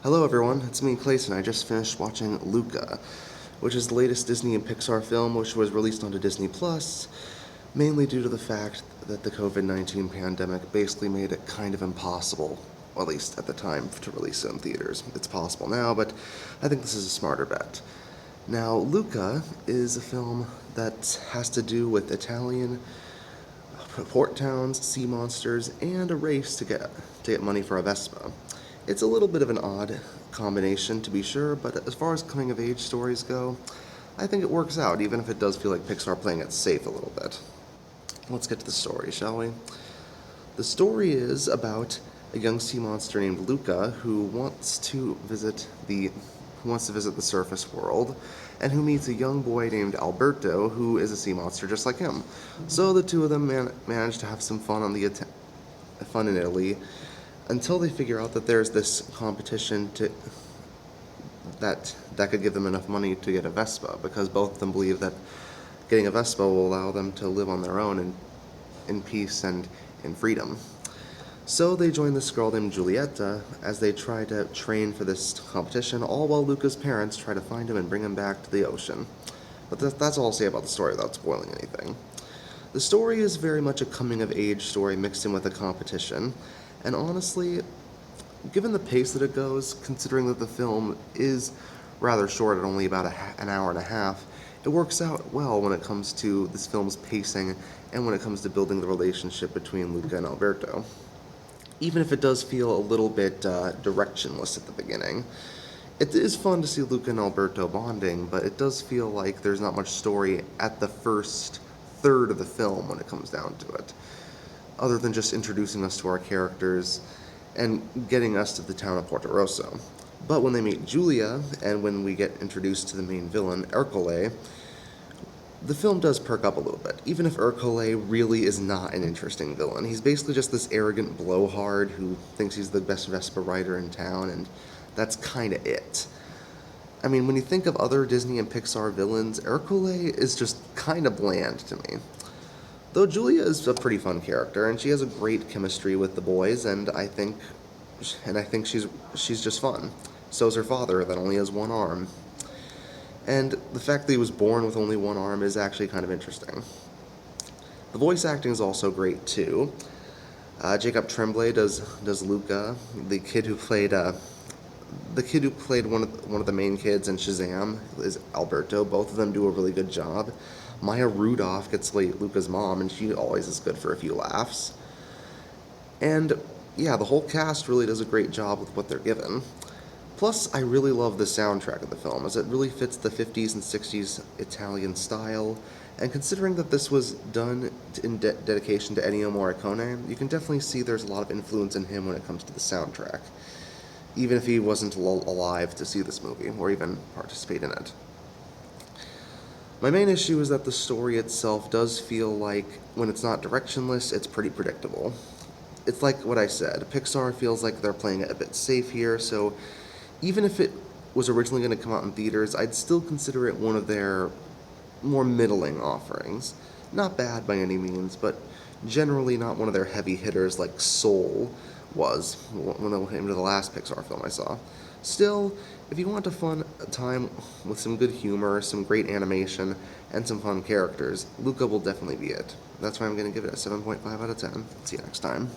Hello everyone, it's me Clayton. I just finished watching Luca, which is the latest Disney and Pixar film which was released onto Disney Plus, mainly due to the fact that the COVID-19 pandemic basically made it kind of impossible, at least at the time, to release it in theaters. It's possible now, but I think this is a smarter bet. Now, Luca is a film that has to do with Italian port towns, sea monsters, and a race to get money for a Vespa. It's a little bit of an odd combination, to be sure, but as far as coming of age stories go, I think it works out, even if it does feel like Pixar playing it safe a little bit. Let's get to the story, shall we? The story is about a young sea monster named Luca who wants to visit the surface world, and who meets a young boy named Alberto, who is a sea monster just like him. So the two of them manage to have some fun in Italy, until they figure out that there's this competition that could give them enough money to get a Vespa, because both of them believe that getting a Vespa will allow them to live on their own in peace and in freedom. So they join this girl named Giulietta as they try to train for this competition, all while Luca's parents try to find him and bring him back to the ocean. But that's all I'll say about the story without spoiling anything. The story is very much a coming-of-age story mixed in with a competition, and honestly, given the pace that it goes, considering that the film is rather short at only about an hour and a half, it works out well when it comes to this film's pacing and when it comes to building the relationship between Luca and Alberto. Even if it does feel a little bit directionless at the beginning. It is fun to see Luca and Alberto bonding, but it does feel like there's not much story at the first third of the film when it comes down to it, other than just introducing us to our characters and getting us to the town of Porto Rosso. But when they meet Giulia, and when we get introduced to the main villain, Ercole, the film does perk up a little bit, even if Ercole really is not an interesting villain. He's basically just this arrogant blowhard who thinks he's the best Vespa rider in town, and that's kinda it. I mean, when you think of other Disney and Pixar villains, Ercole is just kinda bland to me. Though Julia is a pretty fun character, and she has a great chemistry with the boys, and I think she's just fun. So's her father, that only has one arm. And the fact that he was born with only one arm is actually kind of interesting. The voice acting is also great too. Jacob Tremblay does Luca, the kid who played one of the main kids in Shazam is Alberto. Both of them do a really good job. Maya Rudolph gets to play Luca's mom, and she always is good for a few laughs. And yeah, the whole cast really does a great job with what they're given. Plus, I really love the soundtrack of the film, as it really fits the 50s and 60s Italian style, and considering that this was done in dedication to Ennio Morricone, you can definitely see there's a lot of influence in him when it comes to the soundtrack, even if he wasn't alive to see this movie, or even participate in it. My main issue is that the story itself does feel like, when it's not directionless, it's pretty predictable. It's like what I said, Pixar feels like they're playing it a bit safe here, so even if it was originally going to come out in theaters, I'd still consider it one of their more middling offerings. Not bad by any means, but generally not one of their heavy hitters like Soul was when I came to the last Pixar film I saw. Still, if you want a fun time with some good humor, some great animation, and some fun characters, Luca will definitely be it. That's why I'm going to give it a 7.5 out of 10. See you next time.